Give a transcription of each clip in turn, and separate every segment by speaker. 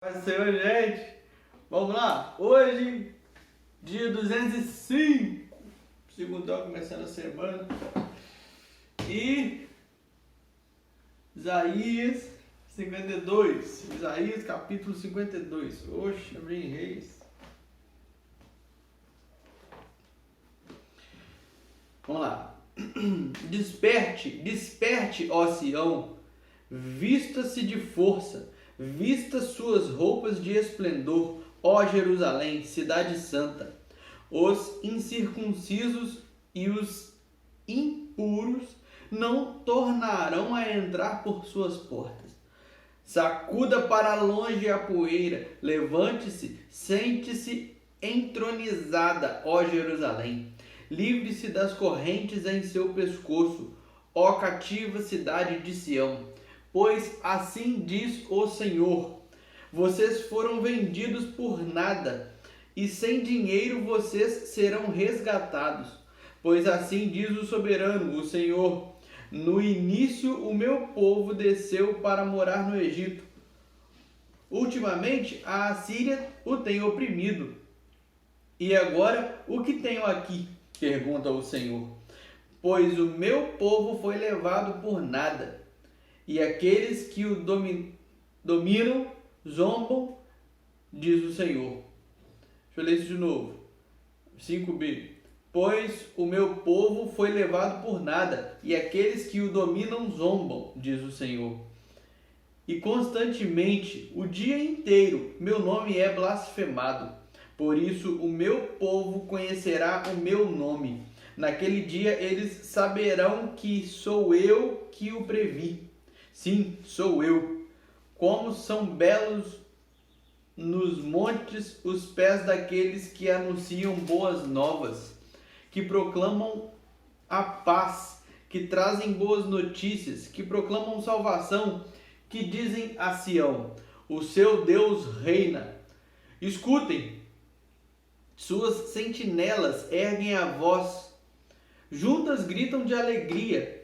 Speaker 1: Paz do Senhor, gente. Vamos lá. Hoje, dia 205. Segundão, começando a semana. E Isaías 52. Isaías capítulo 52. Oxe, abri em Reis. Vamos lá. Desperte, ó Sião. Vista-se de força. Vista suas roupas de esplendor, ó Jerusalém, cidade santa. Os incircuncisos e os impuros não tornarão a entrar por suas portas. Sacuda para longe a poeira, levante-se, sente-se entronizada, ó Jerusalém. Livre-se das correntes em seu pescoço, ó cativa cidade de Sião. Pois assim diz o Senhor: vocês foram vendidos por nada, e sem dinheiro vocês serão resgatados. Pois assim diz o soberano, o Senhor: no início o meu povo desceu para morar no Egito. Ultimamente a Assíria o tem oprimido. E agora o que tenho aqui? Pergunta o Senhor. Pois o meu povo foi levado por nada. E aqueles que o dominam zombam, diz o Senhor. Deixa eu ler isso de novo. 5b. Pois o meu povo foi levado por nada, e aqueles que o dominam zombam, diz o Senhor. E constantemente, o dia inteiro, meu nome é blasfemado. Por isso o meu povo conhecerá o meu nome. Naquele dia eles saberão que sou eu que o previ. Sim, sou eu. Como são belos nos montes os pés daqueles que anunciam boas novas, que proclamam a paz, que trazem boas notícias, que proclamam salvação, que dizem a Sião: o seu Deus reina. Escutem, suas sentinelas erguem a voz, juntas gritam de alegria.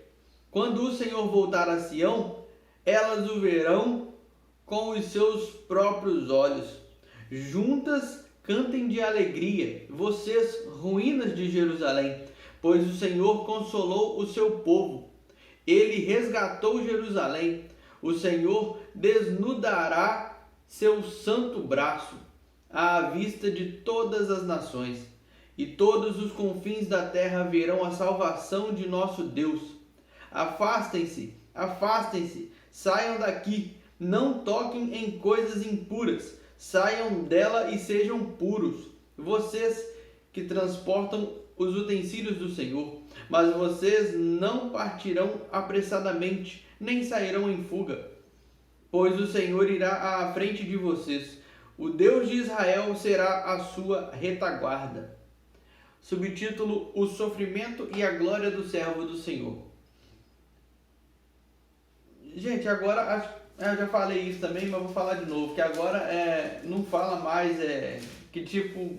Speaker 1: Quando o Senhor voltar a Sião, elas o verão com os seus próprios olhos. Juntas cantem de alegria, vocês, ruínas de Jerusalém, pois o Senhor consolou o seu povo. Ele resgatou Jerusalém. O Senhor desnudará seu santo braço à vista de todas as nações, e todos os confins da terra verão a salvação de nosso Deus. Afastem-se, afastem-se, saiam daqui, não toquem em coisas impuras, saiam dela e sejam puros, vocês que transportam os utensílios do Senhor. Mas vocês não partirão apressadamente, nem sairão em fuga, pois o Senhor irá à frente de vocês. O Deus de Israel será a sua retaguarda. Subtítulo: o sofrimento e a glória do servo do Senhor. Gente, agora, eu já falei isso também, mas vou falar de novo, que agora não fala mais, que tipo,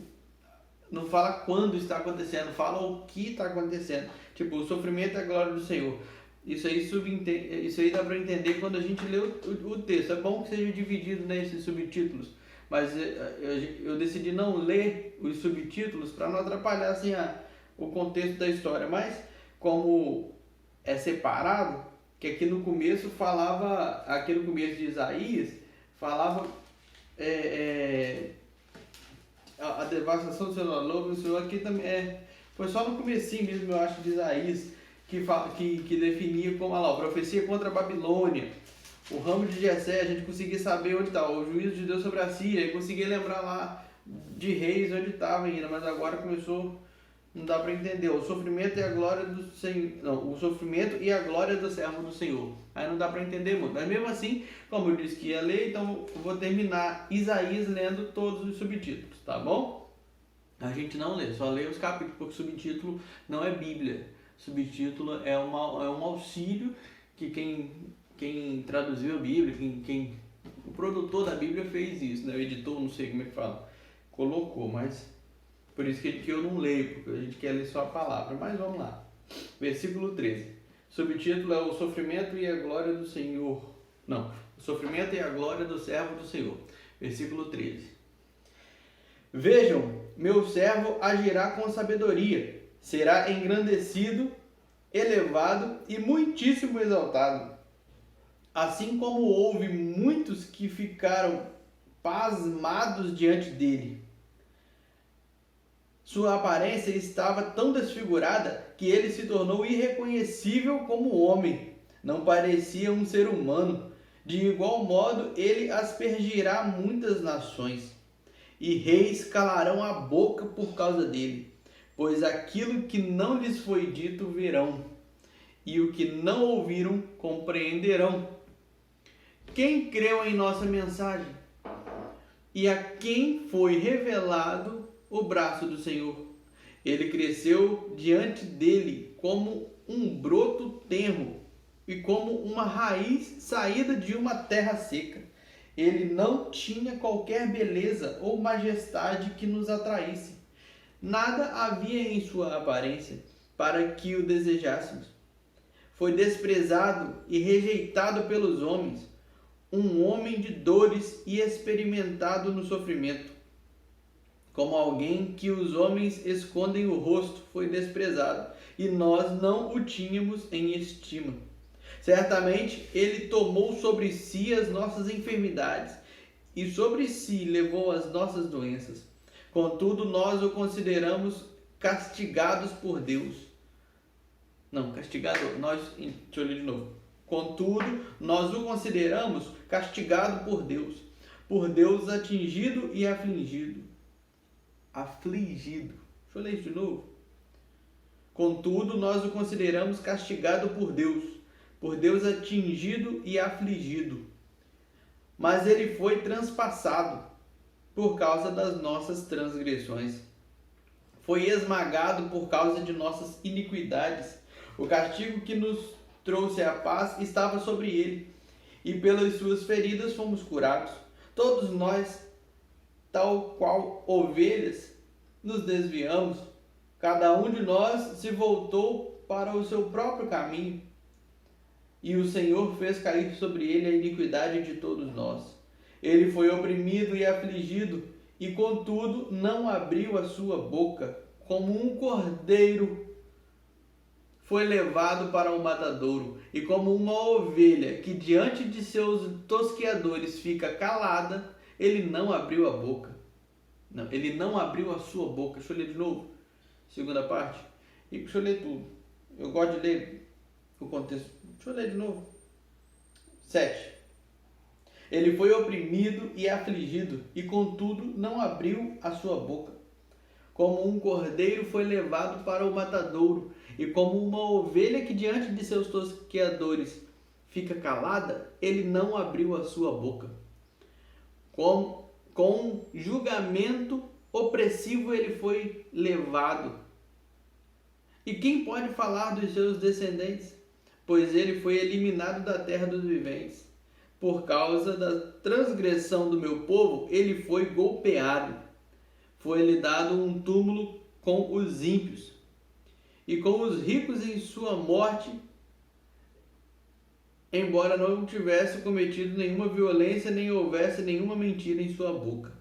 Speaker 1: não fala quando está acontecendo, fala o que está acontecendo. Tipo, o sofrimento e a glória do Senhor. Isso aí dá para entender quando a gente lê o texto. É bom que seja dividido nesses subtítulos, mas eu decidi não ler os subtítulos para não atrapalhar assim, o contexto da história. Mas como é separado, que aqui no começo falava, aqui no começo de Isaías, falava a devastação do seu lobo, o Senhor aqui também foi só no comecinho mesmo, eu acho, de Isaías, que definia como a profecia contra a Babilônia, o ramo de Jessé, a gente conseguia saber onde está, o juízo de Deus sobre a Síria, e conseguia lembrar lá de Reis onde estava ainda, mas agora começou, não dá para entender, o sofrimento e a glória do Senhor, não, o sofrimento e a glória do servo do Senhor, aí não dá para entender muito, mas mesmo assim, como eu disse que ia ler, então eu vou terminar Isaías lendo todos os subtítulos, tá bom? A gente não lê, só lê os capítulos, porque subtítulo não é Bíblia, subtítulo é um auxílio que quem traduziu a Bíblia, o produtor da Bíblia fez isso, né? O editor, não sei como é que fala, colocou, mas por isso que eu não leio, porque a gente quer ler só a palavra, mas vamos lá. Versículo 13. Subtítulo é o sofrimento e a glória do Senhor. Não, o sofrimento e a glória do servo do Senhor. Versículo 13. Vejam, meu servo agirá com sabedoria, será engrandecido, elevado e muitíssimo exaltado. Assim como houve muitos que ficaram pasmados diante dele. Sua aparência estava tão desfigurada que ele se tornou irreconhecível como homem. Não parecia um ser humano. De igual modo, ele aspergirá muitas nações, e reis calarão a boca por causa dele, pois aquilo que não lhes foi dito verão, e o que não ouviram compreenderão. Quem creu em nossa mensagem? E a quem foi revelado o braço do Senhor? Ele cresceu diante dele como um broto tenro e como uma raiz saída de uma terra seca. Ele não tinha qualquer beleza ou majestade que nos atraísse. Nada havia em sua aparência para que o desejássemos. Foi desprezado e rejeitado pelos homens, um homem de dores e experimentado no sofrimento. Como alguém que os homens escondem o rosto, foi desprezado, e nós não o tínhamos em estima. Certamente ele tomou sobre si as nossas enfermidades e sobre si levou as nossas doenças. Contudo, nós o consideramos castigados por Deus. Não, castigado, deixa eu ler de novo. Contudo, nós o consideramos castigado por Deus atingido e afligido. Afligido. Deixa eu ler isso de novo. Contudo, nós o consideramos castigado por Deus atingido e afligido. Mas ele foi transpassado por causa das nossas transgressões. Foi esmagado por causa de nossas iniquidades. O castigo que nos trouxe a paz estava sobre ele, e pelas suas feridas fomos curados. Todos nós, tal qual ovelhas, nos desviamos. Cada um de nós se voltou para o seu próprio caminho, e o Senhor fez cair sobre ele a iniquidade de todos nós. Ele foi oprimido e afligido, e contudo não abriu a sua boca. Como um cordeiro foi levado para o matadouro, e como uma ovelha que diante de seus tosqueadores fica calada, ele não abriu a boca. Não, ele não abriu a sua boca. Deixa eu ler de novo. Segunda parte. E deixa eu ler tudo. Eu gosto de ler o contexto. Deixa eu ler de novo. 7. Ele foi oprimido e afligido, e contudo não abriu a sua boca. Como um cordeiro foi levado para o matadouro, e como uma ovelha que diante de seus tosqueadores fica calada, ele não abriu a sua boca. Com julgamento opressivo ele foi levado. E quem pode falar dos seus descendentes? Pois ele foi eliminado da terra dos viventes. Por causa da transgressão do meu povo, ele foi golpeado. Foi-lhe dado um túmulo com os ímpios, e com os ricos em sua morte, embora não tivesse cometido nenhuma violência, nem houvesse nenhuma mentira em sua boca.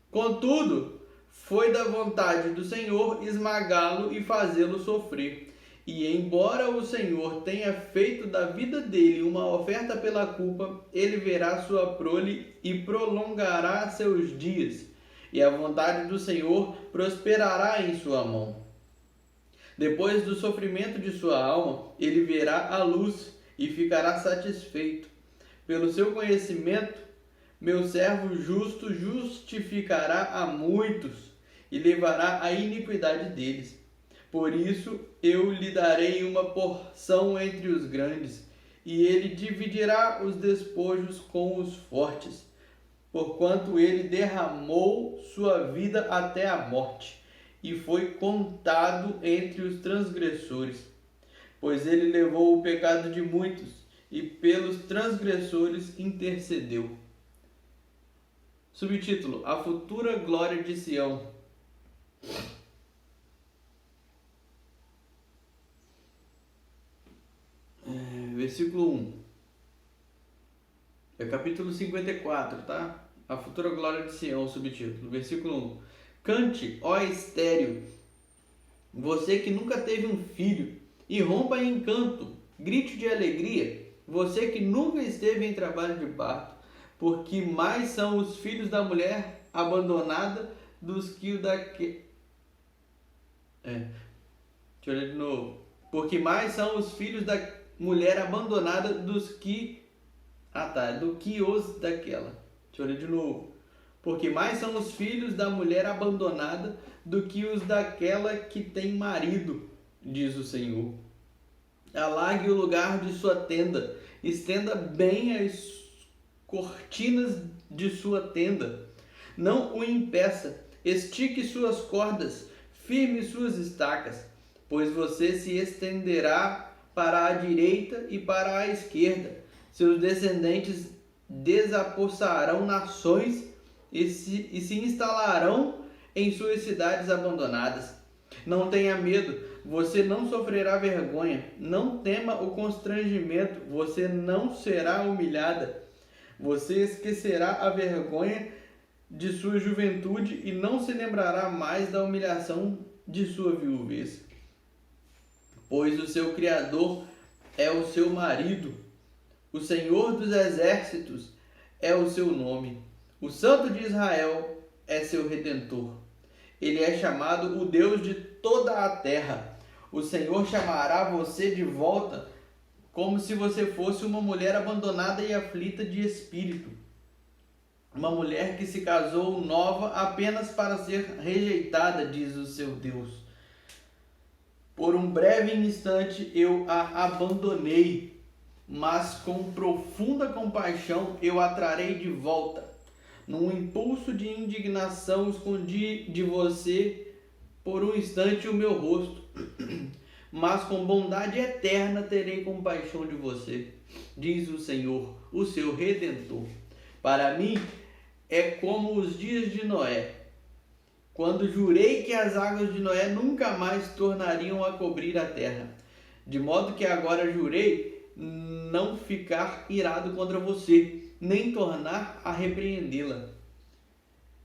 Speaker 1: Contudo, foi da vontade do Senhor esmagá-lo e fazê-lo sofrer. E embora o Senhor tenha feito da vida dele uma oferta pela culpa, ele verá sua prole e prolongará seus dias, e a vontade do Senhor prosperará em sua mão. Depois do sofrimento de sua alma, ele verá a luz e ficará satisfeito. Pelo seu conhecimento, meu servo justo justificará a muitos e levará a iniquidade deles. Por isso eu lhe darei uma porção entre os grandes, e ele dividirá os despojos com os fortes, porquanto ele derramou sua vida até a morte, e foi contado entre os transgressores. Pois ele levou o pecado de muitos, e pelos transgressores intercedeu. Subtítulo: A futura glória de Sião. Versículo 1. É capítulo 54, tá? A futura glória de Sião, o subtítulo, versículo 1. Cante, ó estéril, você que nunca teve um filho, e rompa em canto, grite de alegria, você que nunca esteve em trabalho de parto, porque mais são os filhos da mulher abandonada dos que o daquele... Deixa eu ler de novo. Porque mais são os filhos da mulher abandonada dos que... do que os daquela. Deixa eu ler de novo. Porque mais são os filhos da mulher abandonada do que os daquela que tem marido, diz o Senhor. Alargue o lugar de sua tenda, estenda bem as cortinas de sua tenda. Não o impeça, estique suas cordas, firme suas estacas, pois você se estenderá para a direita e para a esquerda. Seus descendentes desapossarão nações e se instalarão em suas cidades abandonadas. Não tenha medo, você não sofrerá vergonha. Não tema o constrangimento, você não será humilhada. Você esquecerá a vergonha de sua juventude e não se lembrará mais da humilhação de sua viuvez. Pois o seu Criador é o seu marido, o Senhor dos exércitos é o seu nome, o Santo de Israel é seu Redentor. Ele é chamado o Deus de toda a terra. O Senhor chamará você de volta como se você fosse uma mulher abandonada e aflita de espírito. Uma mulher que se casou nova apenas para ser rejeitada, diz o seu Deus. Por um breve instante eu a abandonei, mas com profunda compaixão eu a trarei de volta. Num impulso de indignação escondi de você por um instante o meu rosto, mas com bondade eterna terei compaixão de você, diz o Senhor, o seu Redentor. Para mim é como os dias de Noé, quando jurei que as águas de Noé nunca mais tornariam a cobrir a terra, de modo que agora jurei não ficar irado contra você, nem tornar a repreendê-la.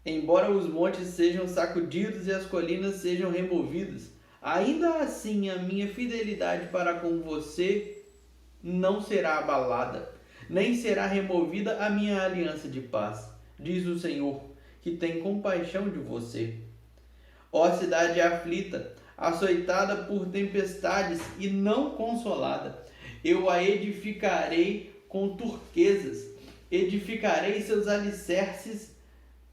Speaker 1: Embora os montes sejam sacudidos e as colinas sejam removidas, ainda assim a minha fidelidade para com você não será abalada, nem será removida a minha aliança de paz, diz o Senhor, que tem compaixão de você. Ó cidade aflita, açoitada por tempestades e não consolada, eu a edificarei com turquesas, edificarei seus alicerces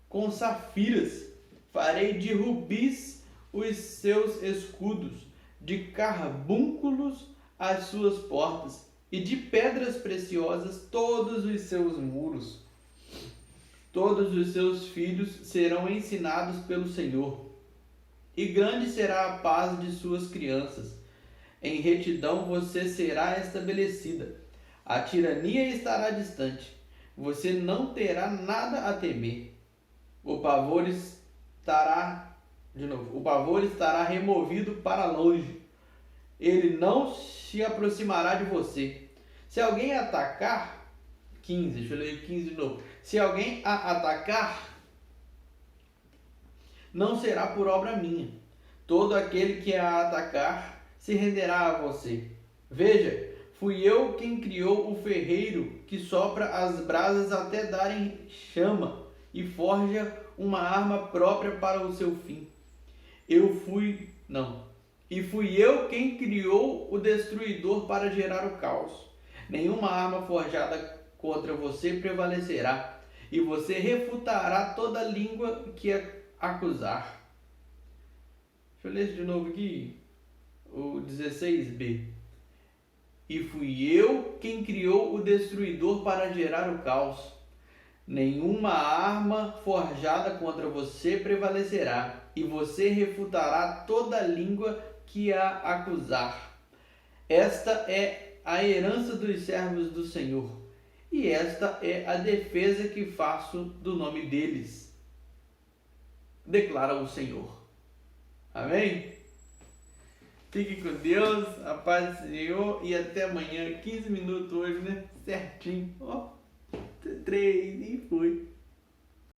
Speaker 1: com safiras, farei de rubis os seus escudos, de carbúnculos as suas portas, e de pedras preciosas todos os seus muros. Todos os seus filhos serão ensinados pelo Senhor, e grande será a paz de suas crianças. Em retidão você será estabelecida, a tirania estará distante, você não terá nada a temer. O pavor estará removido para longe, ele não se aproximará de você. Se alguém atacar, 15, deixa eu ler 15 de novo. Se alguém a atacar, não será por obra minha. Todo aquele que a atacar se renderá a você. Veja, fui eu quem criou o ferreiro que sopra as brasas até darem chama e forja uma arma própria para o seu fim. Fui eu quem criou o destruidor para gerar o caos. Nenhuma arma forjada contra você prevalecerá, e você refutará toda língua que a acusar. Deixa eu ler isso de novo aqui, o 16b. E fui eu quem criou o destruidor para gerar o caos. Nenhuma arma forjada contra você prevalecerá, e você refutará toda língua que a acusar. Esta é a herança dos servos do Senhor, e esta é a defesa que faço do nome deles, declara o Senhor. Amém? Fique com Deus, a paz do Senhor, e até amanhã, 15 minutos hoje, né? Certinho. 3 e foi.